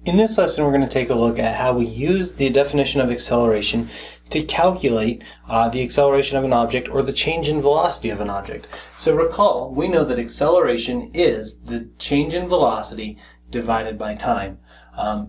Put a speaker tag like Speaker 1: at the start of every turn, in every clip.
Speaker 1: In this lesson, we're going to take a look at how we use the definition of acceleration to calculate the acceleration of an object or the change in velocity of an object. So recall, we know that acceleration is the change in velocity divided by time.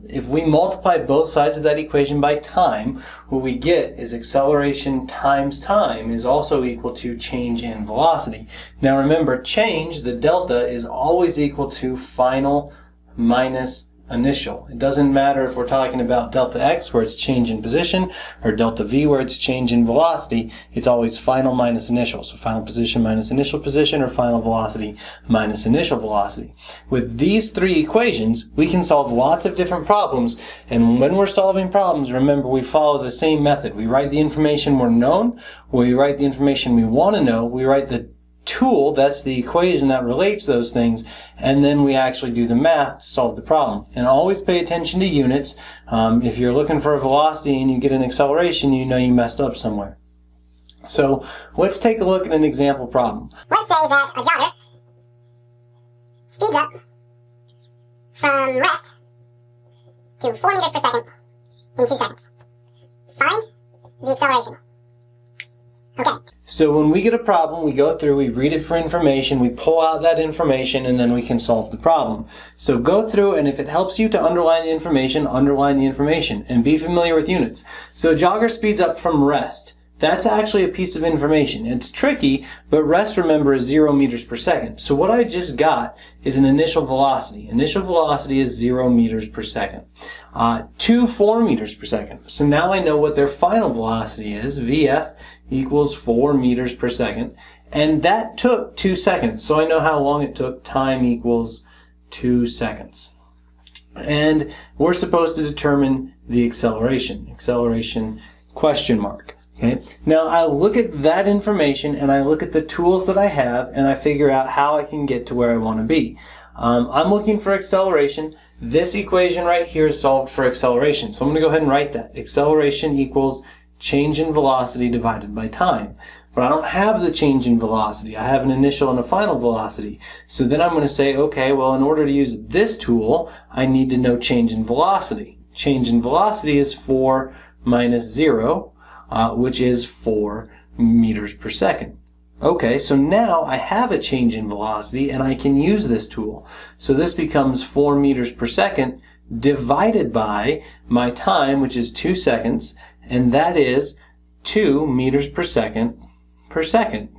Speaker 1: If we multiply both sides of that equation by time, what we get is acceleration times time is also equal to change in velocity. Now remember, change, the delta, is always equal to final minus initial. It doesn't matter if we're talking about delta x, where it's change in position, or delta v, where it's change in velocity. It's always final minus initial. So final position minus initial position, or final velocity minus initial velocity. With these three equations, we can solve lots of different problems, and when we're solving problems, remember, we follow the same method. We write the information we're known, we write the information we want to know, we write the tool, that's the equation that relates those things, and then we actually do the math to solve the problem. And always pay attention to units. If you're looking for a velocity and you get an acceleration, you know you messed up somewhere. So let's take a look at an example problem.
Speaker 2: Let's say that a jogger speeds up from rest to 4 meters per second in 2 seconds. Find the acceleration. Okay.
Speaker 1: So when we get a problem, we go through, we read it for information, we pull out that information, and then we can solve the problem. So go through, and if it helps you to underline the information, and be familiar with units. So a jogger speeds up from rest. That's actually a piece of information. It's tricky, but rest, remember, is 0 meters per second. So what I just got is an initial velocity. Initial velocity is 0 meters per second. To 4 meters per second. So now I know what their final velocity is. VF equals 4 meters per second. And that took 2 seconds. So I know how long it took. Time equals 2 seconds. And we're supposed to determine the acceleration. Acceleration question mark. Okay. Now I look at that information and I look at the tools that I have and I figure out how I can get to where I want to be. I'm looking for acceleration. This equation right here is solved for acceleration. So I'm going to go ahead and write that. Acceleration equals change in velocity divided by time. But I don't have the change in velocity. I have an initial and a final velocity. So then I'm going to say, okay, well, in order to use this tool, I need to know change in velocity. Change in velocity is 4 minus 0. Which is 4 meters per second. Okay, so now I have a change in velocity and I can use this tool. So this becomes 4 meters per second divided by my time, which is 2 seconds, and that is 2 meters per second.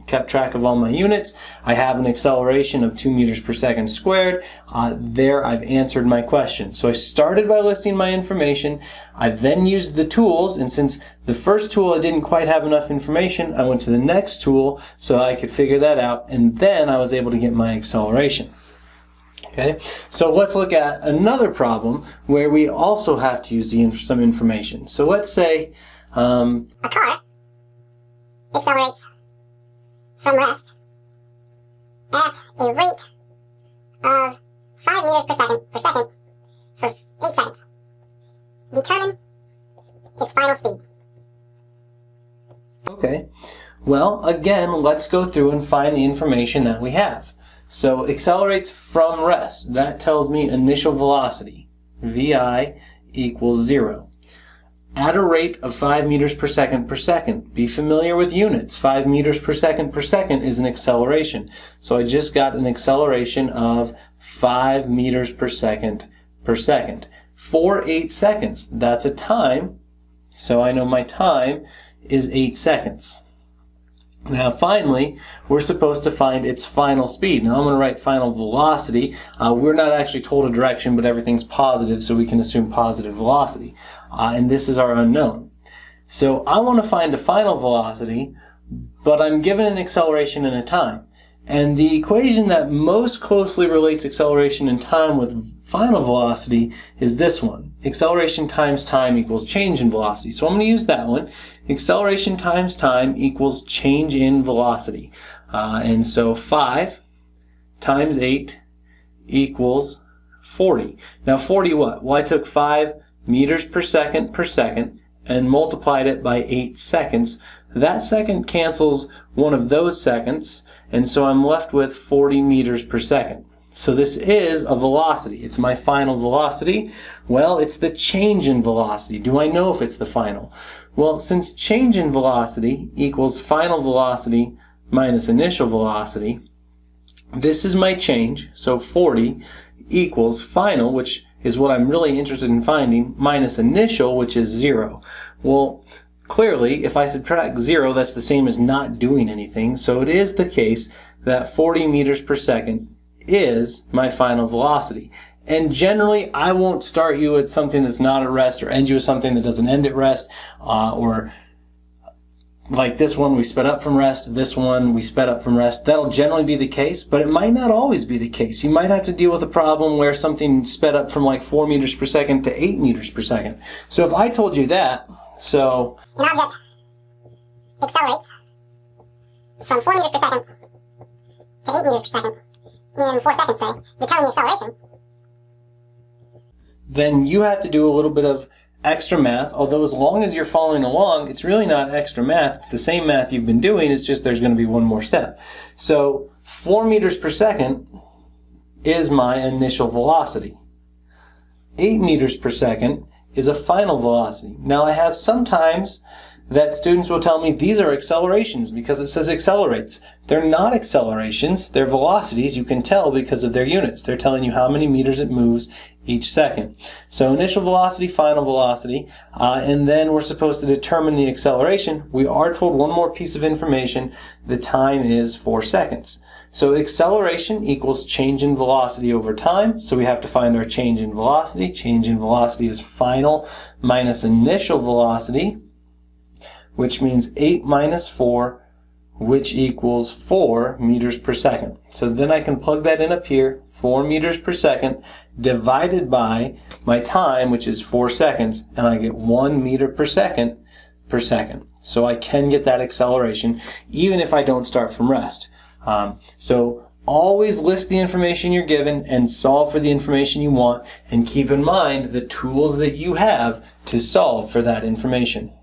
Speaker 1: Kept track of all my units. I have an acceleration of 2 meters per second squared. There I've answered my question. So I started by listing my information. I then used the tools, and since the first tool I didn't quite have enough information, I went to the next tool so I could figure that out, and then I was able to get my acceleration. Okay, so let's look at another problem where we also have to use some information. So let's say
Speaker 2: a car accelerates from rest at a rate of 5 meters per second for 8 seconds. Determine its final speed.
Speaker 1: Okay, well, again, let's go through and find the information that we have. So accelerates from rest. That tells me initial velocity. VI equals 0. At a rate of 5 meters per second. Be familiar with units. 5 meters per second is an acceleration. So I just got an acceleration of 5 meters per second. For 8 seconds. That's a time. So I know my time is 8 seconds. Now finally, we're supposed to find its final speed. Now I'm going to write final velocity. We're not actually told a direction, but everything's positive, so we can assume positive velocity. And this is our unknown. So I want to find a final velocity, but I'm given an acceleration and a time. And the equation that most closely relates acceleration and time with final velocity is this one. Acceleration times time equals change in velocity. So I'm going to use that one. Acceleration times time equals change in velocity. And so 5 times 8 equals 40. Now 40 what? Well, I took 5 meters per second and multiplied it by 8 seconds. That second cancels one of those seconds, and so I'm left with 40 meters per second. So this is a velocity. It's my final velocity. Well, it's the change in velocity. Do I know if it's the final? Well, since change in velocity equals final velocity minus initial velocity, this is my change. So 40 equals final, which is what I'm really interested in finding, minus initial, which is 0. Well, clearly, if I subtract 0, that's the same as not doing anything. So it is the case that 40 meters per second is my final velocity. And generally, I won't start you at something that's not at rest or end you with something that doesn't end at rest, or like this one, we sped up from rest. This one, we sped up from rest. That'll generally be the case, but it might not always be the case. You might have to deal with a problem where something sped up from like 4 meters per second to 8 meters per second. So if I told you that, so
Speaker 2: an object accelerates from 4 meters per second to 8 meters per second in 4 seconds, say, determine the acceleration.
Speaker 1: Then you have to do a little bit of extra math, although as long as you're following along, it's really not extra math. It's the same math you've been doing, it's just there's going to be one more step. So 4 meters per second is my initial velocity. 8 meters per second is a final velocity. Now I have sometimes that students will tell me these are accelerations because it says accelerates. They're not accelerations, they're velocities. You can tell because of their units. They're telling you how many meters it moves each second. So initial velocity, final velocity, and then we're supposed to determine the acceleration. We are told one more piece of information. The time is 4 seconds. So acceleration equals change in velocity over time. So we have to find our change in velocity. Change in velocity is final minus initial velocity, which means 8 minus 4, which equals 4 meters per second. So then I can plug that in up here, 4 meters per second divided by my time, which is 4 seconds, and I get 1 meter per second. So I can get that acceleration even if I don't start from rest. So always list the information you're given and solve for the information you want, and keep in mind the tools that you have to solve for that information.